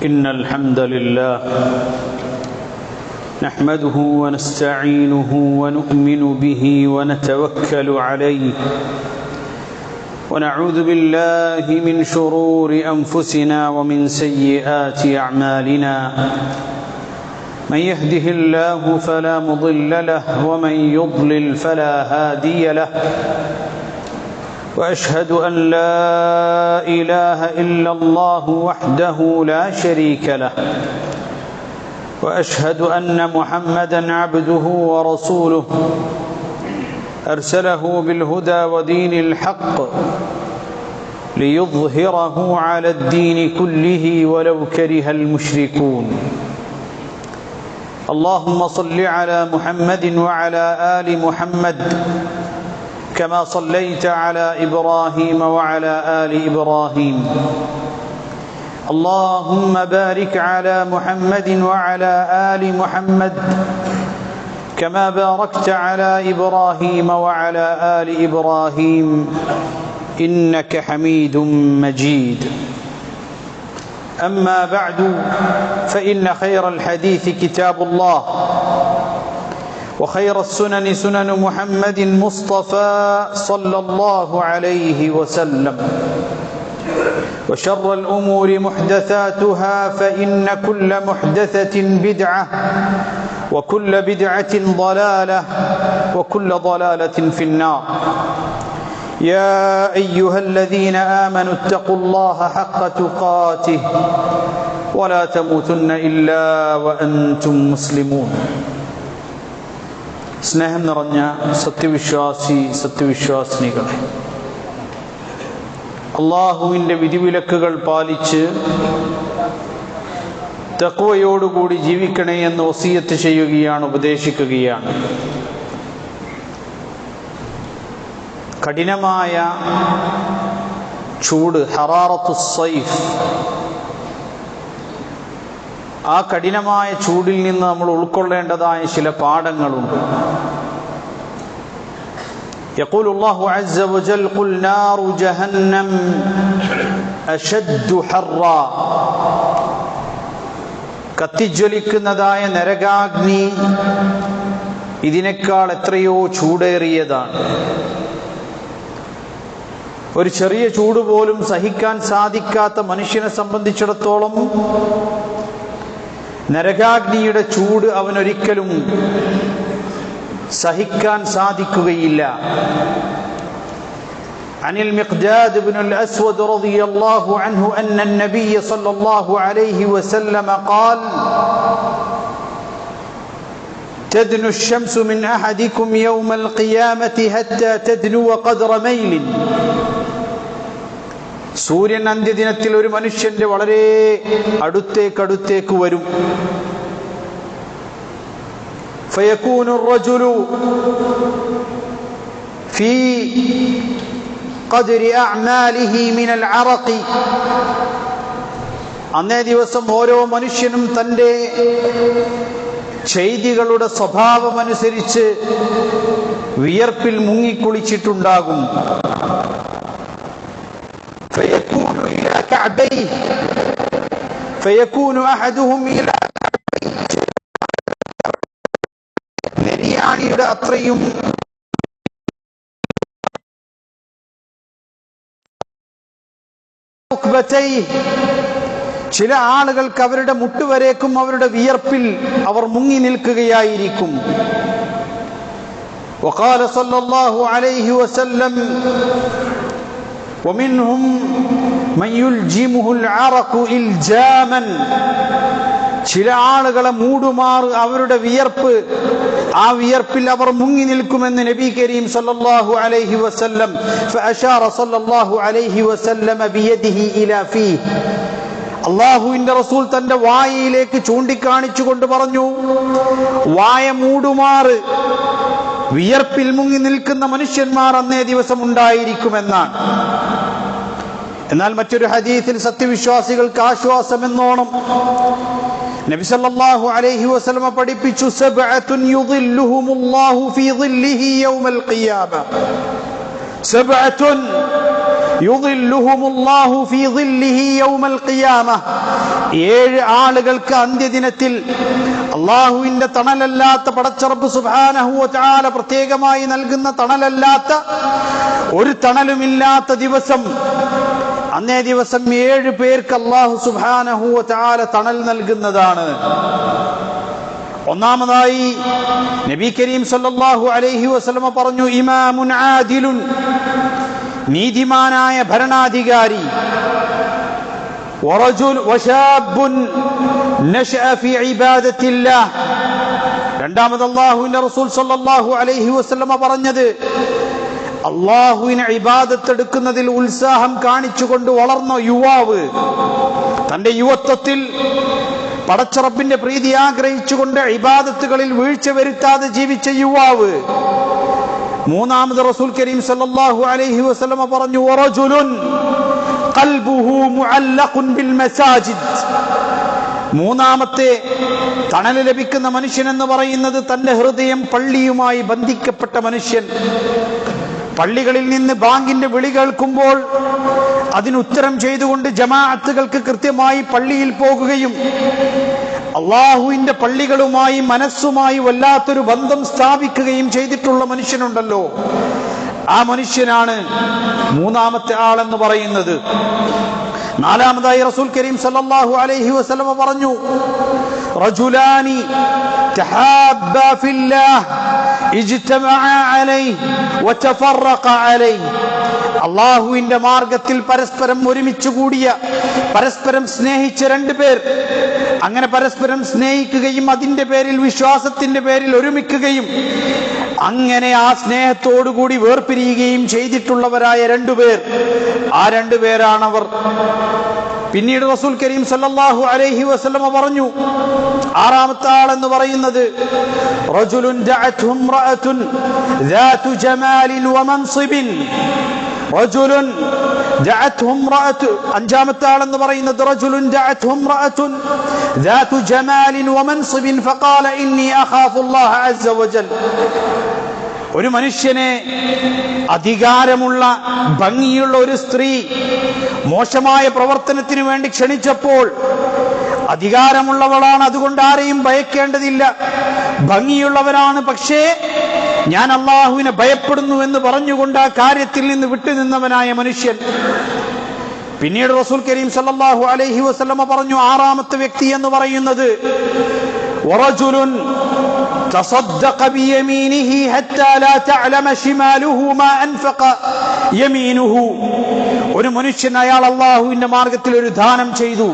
إن الحمد لله نحمده ونستعينه ونؤمن به ونتوكل عليه ونعوذ بالله من شرور أنفسنا ومن سيئات أعمالنا من يهده الله فلا مضل له ومن يضلل فلا هادي له وأشهد أن لا إله إلا الله وحده لا شريك له وأشهد أن محمدًا عبده ورسوله أرسله بالهدى ودين الحق ليظهره على الدين كله ولو كره المشركون اللهم صل على محمد وعلى آل محمد كما صليت على إبراهيم وعلى آل إبراهيم اللهم بارك على محمد وعلى آل محمد كما باركت على إبراهيم وعلى آل إبراهيم إنك حميد مجيد أما بعد فإن خير الحديث كتاب الله وخير السنن سنن محمد مصطفى صلى الله عليه وسلم وشر الأمور محدثاتها فإن كل محدثة بدعة وكل بدعة ضلالة وكل ضلالة في النار يا أيها الذين آمنوا اتقوا الله حق تقاته ولا تموتن إلا وأنتم مسلمون സ്നേഹം നിറഞ്ഞ സത്യവിശ്വാസിനികളെ, അള്ളാഹുവിൻ്റെ വിധിവിലക്കുകൾ പാലിച്ച് തഖ്വയോടുകൂടി ജീവിക്കണേ എന്ന് വസിയത്ത് ചെയ്യുകയാണ്, ഉപദേശിക്കുകയാണ്. കഠിനമായ ചൂട്, ഹറാറത്തുസ് സൈഫ്, ആ കഠിനമായ ചൂടിൽ നിന്ന് നമ്മൾ ഉൾക്കൊള്ളേണ്ടതായ ചില പാഠങ്ങളുണ്ട്. يقول الله عز وجل قل نار جهنم أشد حرا, കത്തിജ്വലിക്കുന്നതായ നരകാഗ്നി ഇതിനേക്കാൾ എത്രയോ ചൂടേറിയതാണ്. ഒരു ചെറിയ ചൂട് പോലും സഹിക്കാൻ സാധിക്കാത്ത മനുഷ്യനെ സംബന്ധിച്ചിടത്തോളം നരകാഗ്നിയുടെ ചൂട് അവനൊരിക്കലും സഹിക്കാൻ സാധിക്കുകയില്ല. عن المقداد بن الأسود رضي الله عنه أن النبي صلى الله عليه وسلم قال تدنو الشمس من أحدكم يوم القيامة حتى تدنو قدر ميل. സൂര്യൻ അന്ത്യദിനത്തിൽ ഒരു മനുഷ്യന്റെ വളരെ അടുത്തേക്ക് വരും. فيكون الرجل في قدر أعماله من العرق. അന്നേ ദിവസം ഓരോ മനുഷ്യനും തൻ്റെ ചെയ്തികളുടെ സ്വഭാവമനുസരിച്ച് വിയർപ്പിൽ മുങ്ങിക്കുളിച്ചിട്ടുണ്ടാകും. فيكون إلى كعبيه فيكون أحدهم إلى നെരിയാണിയുടെ അത്രയും ചില ആളുകൾക്ക് അവരുടെ മുട്ടുവരേക്കും അവരുടെ വിയർപ്പിൽ അവർ മുങ്ങി നിൽക്കുകയായിരിക്കും. وقال صلى الله عليه وسلم ومنهم من يلجمه العرق إلجاما. ചില ആളുകളെ മൂടുമാർ അവരുടെ വിയർപ്പ്, ആ വിയർപ്പിൽ അവർ മുങ്ങി നിൽക്കുമെന്ന് നബി കരീം സല്ലല്ലാഹു അലൈഹി വസല്ലം. فأشار صلى الله عليه وسلم بيده إلى فيه. അള്ളാഹുവിന്റെ റസൂൽ തന്റെ വായയിലേക്ക് ചൂണ്ടിക്കാണിച്ചുകൊണ്ട് പറഞ്ഞു, വായ മൂടുമാറ് വിയർപ്പിൽ മുങ്ങി നിൽക്കുന്ന മനുഷ്യന്മാർ അന്നേ ദിവസം ഉണ്ടായിരിക്കുമെന്നാണ്. എന്നാൽ മറ്റൊരു ഹദീസിൽ സത്യവിശ്വാസികൾക്ക് ആശ്വാസം എന്നോണം നബി സല്ലല്ലാഹു അലൈഹി വസല്ലം പഠിപ്പിച്ചു, സബ്അത്തുൻ യുദില്ലുഹുമുല്ലാഹു ഫീ ദില്ലിഹി യൗമൽ ഖിയാമ. സബ്അത്തുൻ, യുദില്ലുഹുമുല്ലാഹു ഫീ ദില്ലിഹി യൗമൽ ഖിയാമഹ്. 7 ആളുകൾക്ക് അന്ത്യദിനത്തിൽ അല്ലാഹുവിന്റെ തണലല്ലാത്ത, പടച്ചറബ്ബ് സുബ്ഹാനഹു വ തആല പ്രത്യേകമായി നൽകുന്ന തണലല്ലാത്ത, ഒരു തണലുമില്ലാത്ത ദിവസം, അന്നേ ദിവസം 7 പേർക്ക് അല്ലാഹു സുബ്ഹാനഹു വ തആല തണൽ നൽകുന്നതാണ്. ഒന്നാമതായി നബി കരീം സല്ലല്ലാഹു അലൈഹി വസല്ലമ പറഞ്ഞു, ഇമാമുൻ ആദിലുൻ, നീതിമാനായ ഭരണാധികാരി, വശാബുൻ നശഅ ഫീ ഇബാദത്തില്ലാഹ്. രണ്ടാമത് അല്ലാഹുവിന്റെ റസൂൽ സല്ലല്ലാഹു അലൈഹി വസല്ലമ പറഞ്ഞത്, അല്ലാഹുവിനെ ഇബാദത്ത് എടുക്കുന്നതിൽ ഉത്സാഹം കാണിച്ചുകൊണ്ട് വളർന്ന യുവാവ്, തന്റെ യുവത്വത്തിൽ പടച്ചറബിന്റെ പ്രീതി ആഗ്രഹിച്ചുകൊണ്ട് ഇബാദത്തുകളിൽ വീഴ്ച വരുത്താതെ ജീവിച്ച യുവാവ്. മൂന്നാമത് റസൂൽ കരീം സല്ലല്ലാഹു അലൈഹി വസല്ലമ പറഞ്ഞു, വറജുലുൻ ഖൽബുഹു മുഅല്ലഖുൻ ബിൽ മസാജിദ്. മൂന്നാമത്തെ തണൽ ലഭിക്കുന്ന മനുഷ്യൻ എന്ന് പറയുന്നത് തന്റെ ഹൃദയം പള്ളിയുമായി ബന്ധിക്കപ്പെട്ട മനുഷ്യൻ. പള്ളികളിൽ നിന്ന് ബാങ്കിന്റെ വിളി കേൾക്കുമ്പോൾ അതിനുത്തരം ചെയ്തുകൊണ്ട് ജമാഅത്തുകൾക്ക് കൃത്യമായി പള്ളിയിൽ പോകുകയും അള്ളാഹുവിന്റെ പള്ളികളുമായി മനസ്സുമായി വല്ലാത്തൊരു ബന്ധം സ്ഥാപിക്കുകയും ചെയ്തിട്ടുള്ള മനുഷ്യനുണ്ടല്ലോ, ആ മനുഷ്യനാണ് മൂന്നാമത്തെ ആളെന്ന് പറയുന്നത്. നാലാമതായി റസൂൽ കരീം സല്ലല്ലാഹു അലൈഹി വസല്ലമ പറഞ്ഞു, റജുലാനി തഹാബ്ബാ ഫില്ലാഹ് ഇജ്തമഅ അലൈഹി വതഫറഖ അലൈഹി. അല്ലാഹുവിന്റെ മാർഗത്തിൽ പരസ്പരം ഒരുമിച്ച് കൂടിയ, പരസ്പരം സ്നേഹിച്ച 2 പേർ, അങ്ങനെ പരസ്പരം സ്നേഹിക്കുകയും അതിന്റെ പേരിൽ, വിശ്വാസത്തിന്റെ പേരിൽ ഒരുമിക്കുകയും അങ്ങനെ ആ സ്നേഹത്തോടുകൂടി വേർപിരിയുകയും ചെയ്തിട്ടുള്ളവരായ 2 പേർ. ആ 2 പേരാണവർ. പിന്നീട് റസൂൽ കരീം സല്ലല്ലാഹു അലൈഹി വസല്ലമ പറഞ്ഞു, ആറാമത്തെ ആളെന്ന് പറയുന്നത്, റജുലുൻ ദഅത്ഹു ഇംറഅത്തുൻ ദാതു ജമാലിൻ വമൻസിബിൻ. റജുലുൻ ദഅത്ഹു ഇംറഅത്തു. അഞ്ചാമത്തെ ആളെന്ന് പറയുന്നത്, റജുലുൻ ദഅത്ഹു ഇംറഅത്തുൻ ദാതു ജമാലിൻ വമൻസിബിൻ ഫഖാല ഇന്നി അഖാഫുല്ലാഹ അസ്സ വജൽ. ഒരു മനുഷ്യനെ, അധികാരമുള്ള ഭംഗിയുള്ള ഒരു സ്ത്രീ മോശമായ പ്രവർത്തനത്തിന് വേണ്ടി ക്ഷണിച്ചപ്പോൾ, അധികാരമുള്ളവളാണ്, അതുകൊണ്ട് ആരെയും ഭയക്കേണ്ടതില്ല, ഭംഗിയുള്ളവരാണ്, പക്ഷേ ഞാൻ അള്ളാഹുവിനെ ഭയപ്പെടുന്നു എന്ന് പറഞ്ഞുകൊണ്ട് ആ കാര്യത്തിൽ നിന്ന് വിട്ടുനിന്നവനായ മനുഷ്യൻ. പിന്നീട് റസൂൽ കരീം സല്ലല്ലാഹു അലൈഹി വസല്ലമ പറഞ്ഞു, ആറാമത്തെ വ്യക്തി എന്ന് പറയുന്നത്, വറജുലുൻ تصدق بيمينه حتى لا تعلم شماله ما أنفق يمينه. ഒരു മനുഷ്യൻ, അയാൾ അള്ളാഹുവിന്റെ മാർഗത്തിൽ ഒരു ദാനം ചെയ്തു,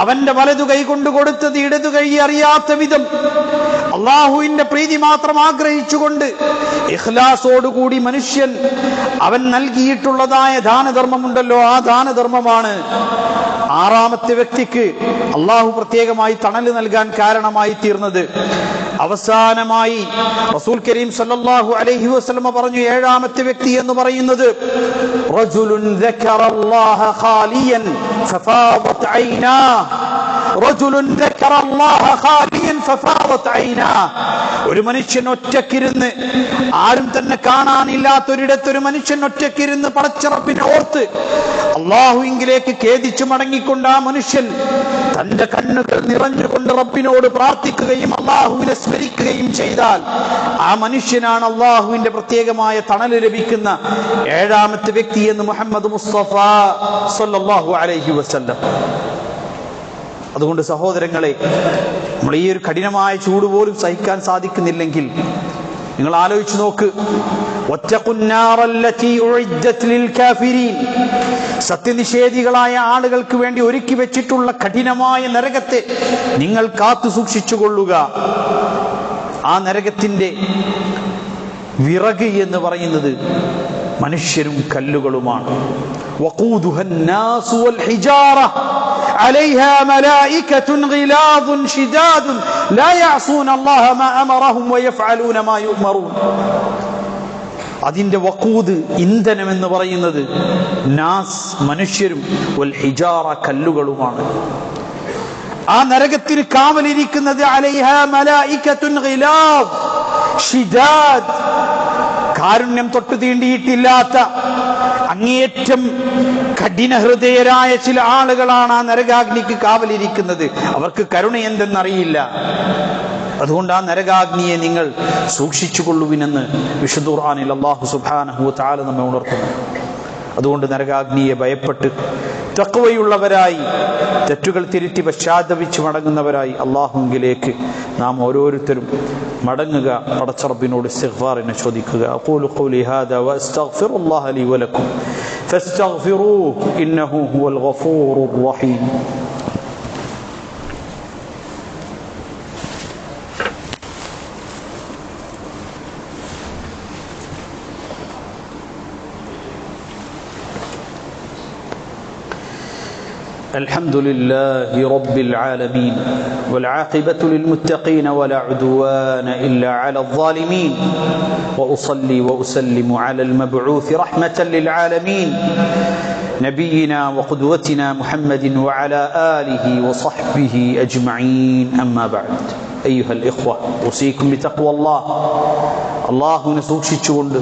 അവന്റെ വലതു കൈ കൊണ്ട് കൊടുത്തത് ഇടതു കൈ അറിയാത്ത വിധം അള്ളാഹുവിന്റെ പ്രീതി മാത്രം ആഗ്രഹിച്ചുകൊണ്ട് ഇഖ്ലാസോടുകൂടി മനുഷ്യൻ അവൻ നൽകിയിട്ടുള്ളതായ ദാനധർമ്മമുണ്ടല്ലോ, ആ ദാനധർമ്മമാണ് ആറാമത്തെ വ്യക്തിക്ക് അള്ളാഹു പ്രത്യേകമായി തണല് നൽകാൻ കാരണമായി തീർന്നത്. അവസാനമായി റസൂൽ കരീം സല്ലല്ലാഹു അലൈഹി വസല്ലമ പറഞ്ഞു, ഏഴാമത്തെ വ്യക്തി എന്ന് പറയുന്നത്, റജുലുൻ ദക്കറല്ലാഹ ഖാലിയൻ ഫഫാദത് ഐനാഹ്. റജുലുൻ ദക്കറല്ലാഹ ഖാലിയൻ ഫഫാദത് ഐനാഹ്. ഒരു മനുഷ്യൻ ഒറ്റക്കിരുന്ന്, ആരും തന്നെ കാണാനില്ലാത്തൊരിടത്ത് ഒരു മനുഷ്യൻ ഒറ്റക്കിരുന്ന് പടച്ചറപ്പിനെ ഓർത്ത് അള്ളാഹുവിലേക്ക് ഖേദിച്ചു മടങ്ങിക്കൊണ്ട് ആ മനുഷ്യൻ തന്റെ കണ്ണുകൾ നിറഞ്ഞുകൊണ്ട് റബ്ബിനോട് പ്രാർത്ഥിക്കുകയും അള്ളാഹുവിനെ സ്മരിക്കുകയും ചെയ്താൽ ആ മനുഷ്യനാണ് അള്ളാഹുവിന്റെ പ്രത്യേകമായ തണല് ലഭിക്കുന്ന ഏഴാമത്തെ വ്യക്തി എന്ന് മുഹമ്മദ് മുസ്തഫ സല്ലല്ലാഹു അലൈഹി വസല്ലം. അതുകൊണ്ട് സഹോദരങ്ങളെ, നമ്മൾ ഈ ഒരു കഠിനമായ ചൂട് പോലും സഹിക്കാൻ സാധിക്കുന്നില്ലെങ്കിൽ നിങ്ങൾ ആലോചിച്ചു നോക്ക്. സത്യനിഷേധികളായ ആളുകൾക്ക് വേണ്ടി ഒരുക്കി വെച്ചിട്ടുള്ള കഠിനമായ നരകത്തെ നിങ്ങൾ കാത്തു സൂക്ഷിച്ചുകൊള്ളുക. ആ നരകത്തിന്റെ വിറക് എന്ന് പറയുന്നത് മനുഷ്യരും കല്ലുകളുമാണ്. വഖൂദുഹ الناس والحجارة عليها ملائكة غلاظ شداد لا يعصون الله ما أمرهم ويفعلون ما يؤمرون. അതിന്റെ വഖൂദ്, ഇന്ധനം എന്ന് പറയുന്നത് നാസ് മനുഷ്യരും, വൽ ഹിജാറ കല്ലുകളുമാണ്. ആ നരകത്തിന് കാവലിരിക്കുന്നത് അലൈഹാ മലായികത്തുൻ ഗിലാദ് ഷിദാദ്, കാരുണ്യം തൊട്ട് തീണ്ടിയിട്ടില്ലാത്ത അങ്ങേയറ്റം കഠിന ഹൃദയരായ ചില ആളുകളാണ് ആ നരകാഗ്നിക്ക് കാവലിരിക്കുന്നത്. അവർക്ക് കരുണ എന്തെന്നറിയില്ല. അതുകൊണ്ട് ആ നരകാഗ്നിയെ നിങ്ങൾ സൂക്ഷിച്ചുകൊള്ളുവിനെന്ന് വിശുദ്ധ ഖുർആനിൽ അല്ലാഹു സുബ്ഹാനഹു വ തആല നമ്മെ ഉണർത്തുന്നു. അതുകൊണ്ട് നരകാഗ്നിയെ ഭയപ്പെട്ട് തഖ്വയുള്ളവരായി തെറ്റുകൾ തിരുത്തി പശ്ചാത്തപിച്ച് മടങ്ങുന്നവരായി അല്ലാഹുവിലേക്ക് നാം ഓരോരുത്തരും മടങ്ങുക. പടച്ച റബ്ബിനോട് ഇസ്തിഗ്ഫാറിനെ ചോദിക്കുക. അഖൂലു ഖൗലി ഹാദാ വഅസ്തഗ്ഫിറുല്ലാഹ ലി വലക്കും ഫസ്തഗ്ഫിറൂഹു ഇന്നഹു ഹുവൽ ഗഫൂറുർ റഹീം. الحمد لله رب العالمين والعاقبة للمتقين ولا عدوان إلا على الظالمين وأصلي وأسلم على المبعوث رحمة للعالمين نبينا وقدوتنا محمد وعلى آله وصحبه أجمعين. أما بعد أيها الإخوة أوصيكم بتقوى الله. الله نسوكشിച്ചുകൊണ്ട്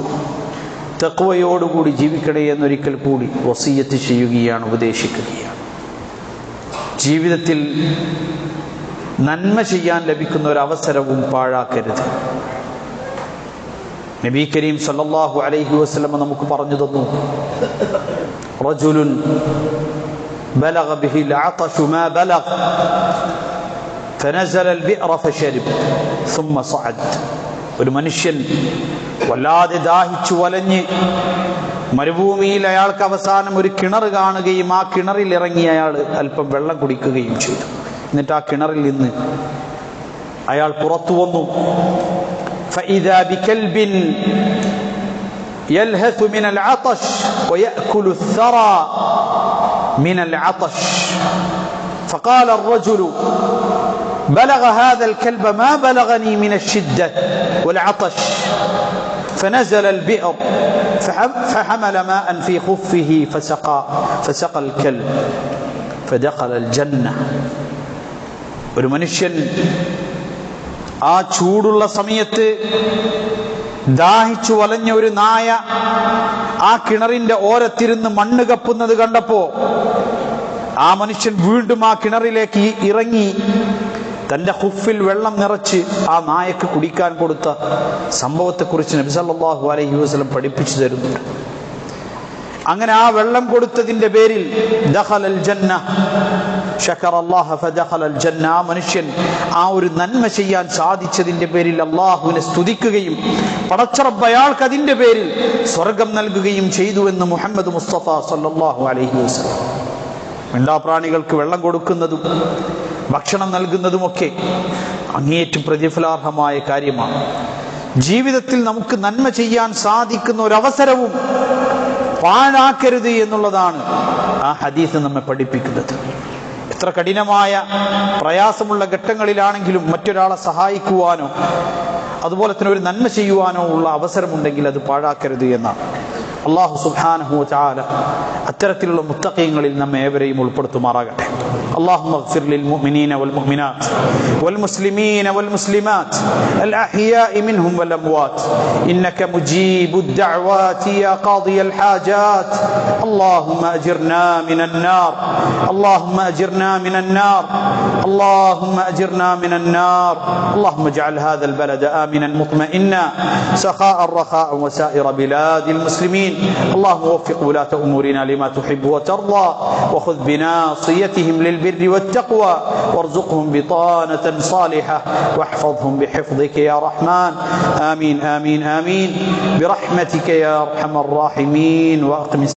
തഖ്വയോടുകൂടി ജീവിക്കണേ എന്നൊരിക്കൽ കൂടി വസിയത്ത് ചെയ്യുകയാണ്, ഉപദേശിക്കുകയാണ്. ജീവിതത്തിൽ നന്മ ചെയ്യാൻ ലഭിക്കുന്ന ഒരു അവസരവും പാഴാക്കരുത്. നബി കരീം സല്ലല്ലാഹു അലൈഹി വസല്ലം നമുക്ക് പറഞ്ഞു തന്നു, റജുലുൻ ബലഗ ബിഹിൽ അതശു മാ ബലഗ ഫനസല അൽബിഅറ ഫശരിബ ثم صعد. ഒരു മനുഷ്യൻ വല്ലാതെ ദാഹിച്ചു വലഞ്ഞ് മരുഭൂമിയിൽ അയാൾക്ക് അവസാനം ഒരു കിണർ കാണുകയും ആ കിണറിൽ ഇറങ്ങി അയാൾ അല്പം വെള്ളം കുടിക്കുകയും ചെയ്തു. എന്നിട്ട് ആ കിണറിൽ നിന്ന് അയാൾ പുറത്തു വന്നു. فإذا بكلب يلهث من العطش ويأكل الثرى من العطش فقال الرجل بلغ هذا الكلب ما بلغني من الشدة والعطش فنزل البئر فحمل ماء في خفه فسقى الكلب فدخل الجنة. ഒരു മനുഷ്യൻ ആ ചൂടുള്ള സമയത്ത് ദാഹിച്ചു വലഞ്ഞ ഒരു നായ ആ കിണറിന്റെ ഓരത്തിരുന്ന് മണ്ണ് കപ്പുന്നത് കണ്ടപ്പോ ആ മനുഷ്യൻ വീണ്ടും ആ കിണറിലേക്ക് ഇറങ്ങി തന്റെ ഖുഫിൽ വെള്ളം നിറച്ച് ആ നായക്ക് കുടിക്കാൻ കൊടുത്ത സംഭവത്തെക്കുറിച്ച് നബി സല്ലല്ലാഹു അലൈഹി വസല്ലം പഠിപ്പിച്ചു തരുന്നുണ്ട്. അങ്ങനെ ആ വെള്ളം കൊടുത്തതിന്റെ പേരിൽ ദഖലൽ ജന്ന ശകറല്ലാഹ ഫദഖലൽ ജന്ന. ആ മനുഷ്യൻ ആ ഒരു നന്മ ചെയ്യാൻ സാധിച്ചതിന്റെ പേരിൽ അല്ലാഹുവിനെ സ്തുതിക്കുകയും പടച്ച റബ്ബ് അയാൾക്ക് അതിന്റെ പേരിൽ സ്വർഗം നൽകുകയും ചെയ്തു എന്ന് മുഹമ്മദ് മുസ്തഫ സല്ലല്ലാഹു അലൈഹി വസല്ലം. മിണ്ടാപ്രാണികൾക്ക് വെള്ളം കൊടുക്കുന്നതും ഭക്ഷണം നൽകുന്നതുമൊക്കെ അങ്ങേയറ്റം പ്രതിഫലാർഹമായ കാര്യമാണ്. ജീവിതത്തിൽ നമുക്ക് നന്മ ചെയ്യാൻ സാധിക്കുന്ന ഒരവസരവും പാഴാക്കരുത് എന്നുള്ളതാണ് ആ ഹദീസ് നമ്മെ പഠിപ്പിക്കുന്നത്. എത്ര കഠിനമായ പ്രയാസമുള്ള ഘട്ടങ്ങളിലാണെങ്കിലും മറ്റൊരാളെ സഹായിക്കുവാനോ അതുപോലെ തന്നെ ഒരു നന്മ ചെയ്യുവാനോ ഉള്ള അവസരമുണ്ടെങ്കിൽ അത് പാഴാക്കരുത് എന്നാണ്. അല്ലാഹു സുബ്ഹാനഹു വ തആല അത്തരത്തിലുള്ള മുത്തഖീങ്ങളിൽ നമ്മെ ഏവരെയും ഉൾപ്പെടുത്തുമാറാകട്ടെ. اللهم اغفر للمؤمنين والمؤمنات والمسلمين والمسلمات الأحياء منهم والأموات إنك مجيب الدعوات يا قاضي الحاجات. اللهم أجرنا من النار اللهم أجرنا من النار اللهم أجرنا من النار. اللهم اجعل هذا البلد آمنا مطمئنا سخاء رخاء وسائر بلاد المسلمين. اللهم وفق ولاة أمورنا لما تحب وترضى وخذ بناصيتهم للبر والتقوى وارزقهم بطانة صالحة واحفظهم بحفظك يا رحمن. آمين آمين آمين برحمتك يا أرحم الراحمين. وأقم